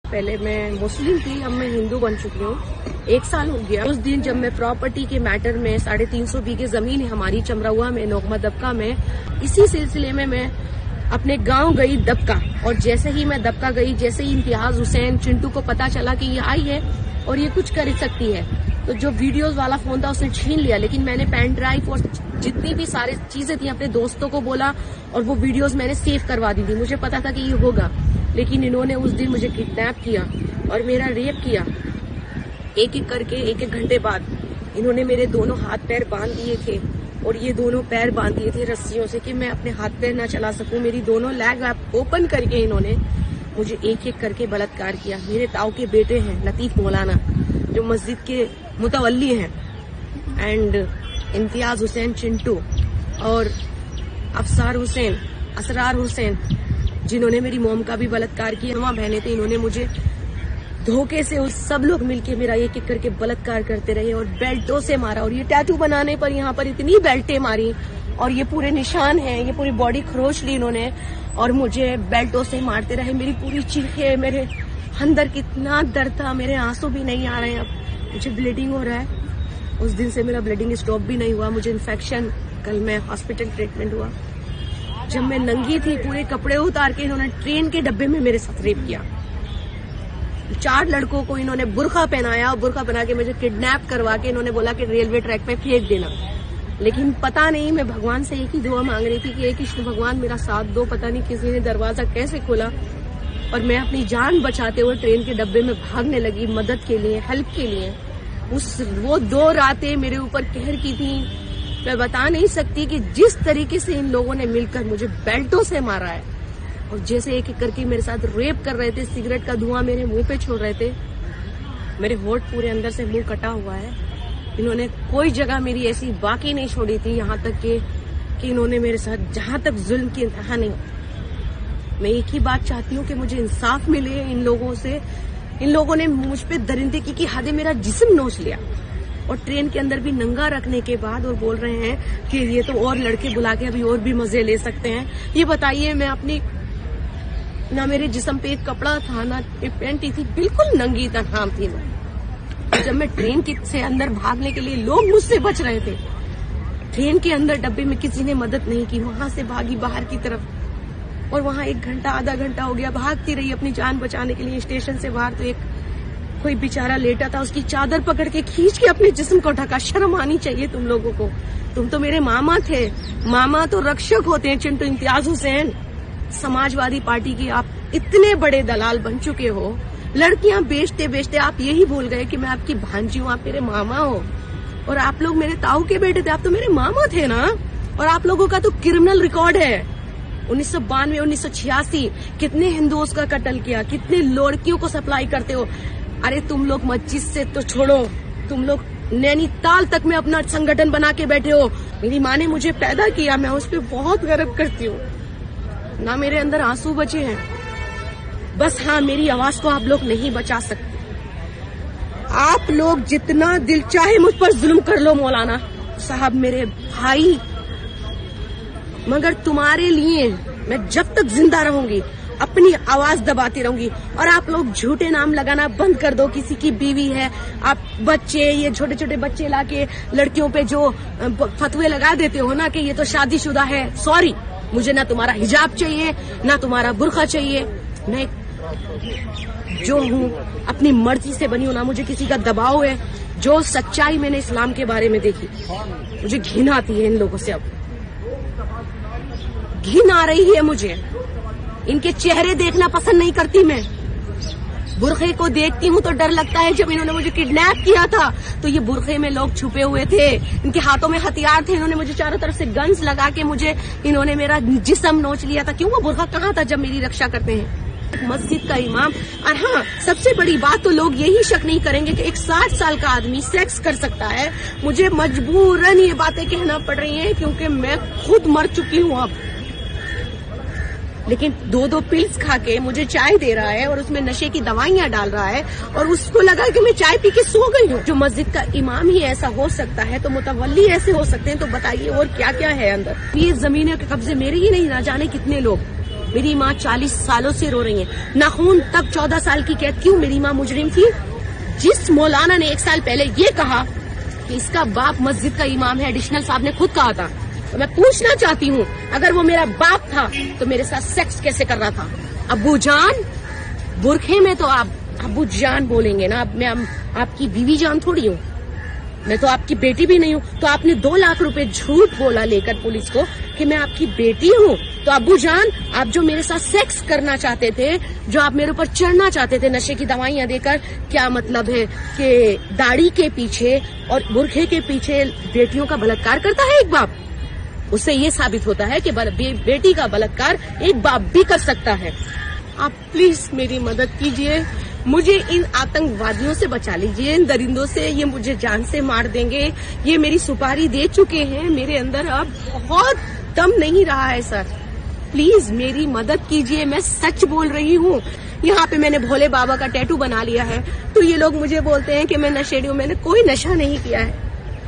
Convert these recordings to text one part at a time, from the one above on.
पहले मैं मुस्लिम थी, अब मैं हिंदू बन चुकी हूँ। 1 साल हो गया। उस दिन जब मैं प्रॉपर्टी के मैटर में 350 बीघे जमीन है हमारी चमरौआ में, नोगमा दबका में, इसी सिलसिले में मैं अपने गांव गई दबका, और जैसे ही मैं दबका गई, जैसे ही इम्तियाज हुसैन चिंटू को पता चला कि ये आई है और ये कुछ कर सकती है, तो जो वीडियोस वाला फोन था उसने छीन लिया। लेकिन मैंने पेन ड्राइव और जितनी भी सारी चीजें थी अपने दोस्तों को बोला और वो वीडियोस मैंने सेव करवा दी थी। मुझे पता था कि ये होगा, लेकिन इन्होंने उस दिन मुझे किडनैप किया और मेरा रेप किया। एक एक करके 1-1 घंटे बाद इन्होंने मेरे दोनों हाथ पैर बांध दिए थे, और ये दोनों पैर बांध दिए थे रस्सियों से कि मैं अपने हाथ पैर ना चला सकूं। मेरी दोनों लेग ओपन करके इन्होंने मुझे एक एक करके बलात्कार किया। मेरे ताऊ के बेटे हैं लतीफ मौलाना, जो मस्जिद के मुतवल्ली हैं, एंड इम्तियाज हुसैन चिंटू और अफसार हुसैन, असरार हुसैन, जिन्होंने मेरी मोम का भी बलात्कार किया। वहाँ बहने थे, इन्होंने मुझे धोखे से उस सब लोग मिलके मेरा एक एक करके बलात्कार करते रहे और बेल्टों से मारा। और ये टैटू बनाने पर यहाँ पर इतनी बेल्टें मारी और ये पूरे निशान हैं, ये पूरी बॉडी खरोच ली इन्होंने और मुझे बेल्टों से मारते रहे। मेरी पूरी चीखें, मेरे अंदर कितना दर्द था, मेरे आंसू भी नहीं आ रहे हैं, अब मुझे ब्लीडिंग हो रहा है। उस दिन से मेरा ब्लीडिंग स्टॉप भी नहीं हुआ, मुझे इन्फेक्शन, कल मैं हॉस्पिटल ट्रीटमेंट हुआ। जब मैं नंगी थी, पूरे कपड़े उतार के इन्होंने ट्रेन के डब्बे में मेरे साथ रेप किया। 4 लड़कों को इन्होंने बुर्का पहनाया और बुर्का पहना के मुझे किडनैप करवा के इन्होंने बोला कि रेलवे ट्रैक पे फेंक देना। लेकिन पता नहीं, मैं भगवान से एक ही दुआ मांग रही थी कि कृष्ण भगवान मेरा साथ दो। पता नहीं किसी ने दरवाजा कैसे खोला और मैं अपनी जान बचाते हुए ट्रेन के डब्बे में भागने लगी मदद के लिए, हेल्प के लिए। वो 2 रातें मेरे ऊपर कहर की थी। मैं बता नहीं सकती कि जिस तरीके से इन लोगों ने मिलकर मुझे बेल्टों से मारा है और जैसे एक एक करके मेरे साथ रेप कर रहे थे, सिगरेट का धुआं मेरे मुंह पे छोड़ रहे थे। मेरे होठ पूरे अंदर से मुंह कटा हुआ है। इन्होंने कोई जगह मेरी ऐसी बाकी नहीं छोड़ी थी, यहाँ तक कि इन्होंने मेरे साथ जहां तक जुल्म की इंतहा नहीं। मैं एक ही बात चाहती हूँ कि मुझे इंसाफ मिले इन लोगों से। इन लोगों ने मुझ पे दरिंदगी की हद मेरा जिस्म नोच लिया और ट्रेन के अंदर भी नंगा रखने के बाद और बोल रहे हैं कि ये तो और लड़के बुला के अभी और भी मजे ले सकते हैं। ये बताइए, मैं अपनी ना मेरे जिस्म पे एक कपड़ा था ना पैंटी थी, बिल्कुल नंगी तनहा थी मैं। जब मैं ट्रेन से अंदर भागने के लिए लोग मुझसे बच रहे थे, ट्रेन के अंदर डब्बे में किसी ने मदद नहीं की। वहां से भागी बाहर की तरफ और वहां 1 घंटा आधा घंटा हो गया भागती रही अपनी जान बचाने के लिए। स्टेशन से बाहर तो एक कोई बेचारा लेटा था, उसकी चादर पकड़ के खींच के अपने जिस्म को ढका। शर्म आनी चाहिए तुम लोगों को। तुम तो मेरे मामा थे, मामा तो रक्षक होते हैं। चिंटू, इम्तियाज हुसैन, समाजवादी पार्टी की आप इतने बड़े दलाल बन चुके हो। लड़कियां बेचते बेचते आप यही भूल गए कि मैं आपकी भांजी हूँ, आप मेरे मामा हो। और आप लोग मेरे ताऊ के बेटे थे, आप तो मेरे मामा थे ना। और आप लोगों का तो क्रिमिनल रिकॉर्ड है। 1992, 1986 कितने हिंदुओं का कत्ल किया, कितने लड़कियों को सप्लाई करते हो। अरे तुम लोग मस्जिद से तो छोड़ो, तुम लोग नैनीताल तक में अपना संगठन बना के बैठे हो। मेरी माँ ने मुझे पैदा किया, मैं उस पर बहुत गर्व करती हूँ। ना मेरे अंदर आंसू बचे हैं, बस हाँ, मेरी आवाज को आप लोग नहीं बचा सकते। आप लोग जितना दिल चाहे मुझ पर जुल्म कर लो मौलाना साहब, मेरे भाई, मगर तुम्हारे लिए मैं जब तक जिंदा रहूंगी अपनी आवाज दबाती रहूंगी। और आप लोग झूठे नाम लगाना बंद कर दो। किसी की बीवी है, आप बच्चे, ये छोटे छोटे बच्चे लाके लड़कियों पे जो फतवे लगा देते हो ना कि ये तो शादीशुदा है। सॉरी, मुझे ना तुम्हारा हिजाब चाहिए ना तुम्हारा बुर्का चाहिए। मैं जो हूँ अपनी मर्जी से बनी हूँ, ना मुझे किसी का दबाव है। जो सच्चाई मैंने इस्लाम के बारे में देखी, मुझे घिन आती है इन लोगों से। अब घिन आ रही है मुझे। इनके चेहरे देखना पसंद नहीं करती मैं। बुरखे को देखती हूँ तो डर लगता है। जब इन्होंने मुझे किडनैप किया था तो ये बुरखे में लोग छुपे हुए थे, इनके हाथों में हथियार थे। इन्होंने मुझे चारों तरफ से गन्स लगा के इन्होंने मेरा जिस्म नोच लिया था। क्यों? वो बुरखा कहाँ था जब मेरी रक्षा करते हैं मस्जिद का इमाम। और हाँ, सबसे बड़ी बात तो लोग यही शक नहीं करेंगे कि एक 60 साल का आदमी सेक्स कर सकता है। मुझे मजबूरन ये बातें कहना पड़ रही हैं क्योंकि मैं खुद मर चुकी हूँ अब। लेकिन 2-2 पिल्स खा के मुझे चाय दे रहा है और उसमें नशे की दवाइयां डाल रहा है और उसको लगा कि मैं चाय पी के सो गई हूँ। जो मस्जिद का इमाम ही ऐसा हो सकता है तो मुतवल्ली ऐसे हो सकते हैं। तो बताइए और क्या क्या है अंदर। ये जमीनों के कब्जे मेरे ही नहीं, ना जाने कितने लोग। میری ماں 40 سالوں سے رو رہی ہے. ناخون تب 14 سال کی قید. کیوں؟ میری ماں مجرم تھی. جس مولانا نے 1 سال پہلے یہ کہا کہ اس کا باپ مسجد کا امام ہے، ایڈیشنل صاحب نے خود کہا تھا. تو میں پوچھنا چاہتی ہوں، اگر وہ میرا باپ تھا تو میرے ساتھ سیکس کیسے کر رہا تھا؟ ابو جان برقعے میں تو آپ ابو جان بولیں گے نا. اب میں آپ کی بیوی جان تھوڑی ہوں، میں تو آپ کی بیٹی بھی نہیں ہوں. تو آپ نے 2 لاکھ روپے جھوٹ بولا لے کر پولیس کو کہ میں آپ کی بیٹی ہوں. تو ابو جان آپ جو میرے ساتھ سیکس کرنا چاہتے تھے، جو آپ میرے اوپر چڑھنا چاہتے تھے نشے کی دوائیاں دے کر، کیا مطلب ہے کہ داڑھی کے پیچھے اور برقعے کے پیچھے بیٹیوں کا بلاత్కాر کرتا ہے ایک باپ؟ اس سے یہ ثابت ہوتا ہے کہ بیٹی کا بلاత్కాر ایک باپ بھی کر سکتا ہے. آپ پلیز میری مدد کیجیے، مجھے ان آتنکوادیوں سے بچا لیجیے، ان درندوں سے. یہ مجھے جان سے مار دیں گے. یہ میری سپاری دے چکے ہیں. میرے اندر اب بہت دم نہیں رہا ہے سر. پلیز میری مدد کیجیے. میں سچ بول رہی ہوں. یہاں پہ میں نے بھولے بابا کا ٹیٹو بنا لیا ہے تو یہ لوگ مجھے بولتے ہیں کہ میں نشیڑی ہوں. میں نے کوئی نشہ نہیں کیا ہے.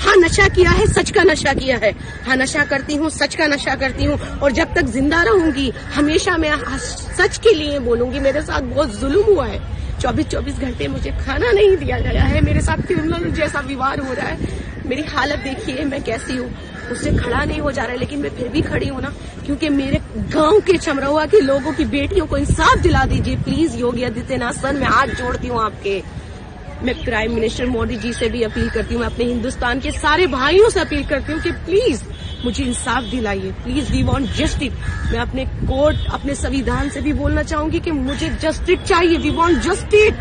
ہاں نشہ کیا ہے، سچ کا نشہ کیا ہے. ہاں نشہ کرتی ہوں، سچ کا نشہ کرتی ہوں. اور جب تک زندہ رہوں گی ہمیشہ میں سچ کے لیے بولوں گی. میرے ساتھ بہت ظلم ہوا ہے. 24 گھنٹے مجھے کھانا نہیں دیا گیا ہے. میرے ساتھ کرمنل جیسا ویوہار ہو رہا ہے. میری حالت دیکھیے میں کیسی ہوں. اس سے کھڑا نہیں ہو جا رہا ہے لیکن میں پھر بھی کھڑی ہوں نا، کیونکہ میرے گاؤں کے چمروا کے لوگوں کی بیٹیوں کو انصاف دلا دیجیے پلیز. یوگی آدتیہ ناتھ سر، میں ہاتھ جوڑتی ہوں آپ کے. میں پرائم منسٹر مودی جی سے بھی اپیل کرتی ہوں، میں اپنے ہندوستان کے سارے بھائیوں سے اپیل کرتی ہوں کہ پلیز مجھے انصاف دلائیے. Please we want justice. میں اپنے کورٹ، اپنے سویدھان سے بھی بولنا چاہوں گی کہ مجھے جسٹس چاہیے. We want justice.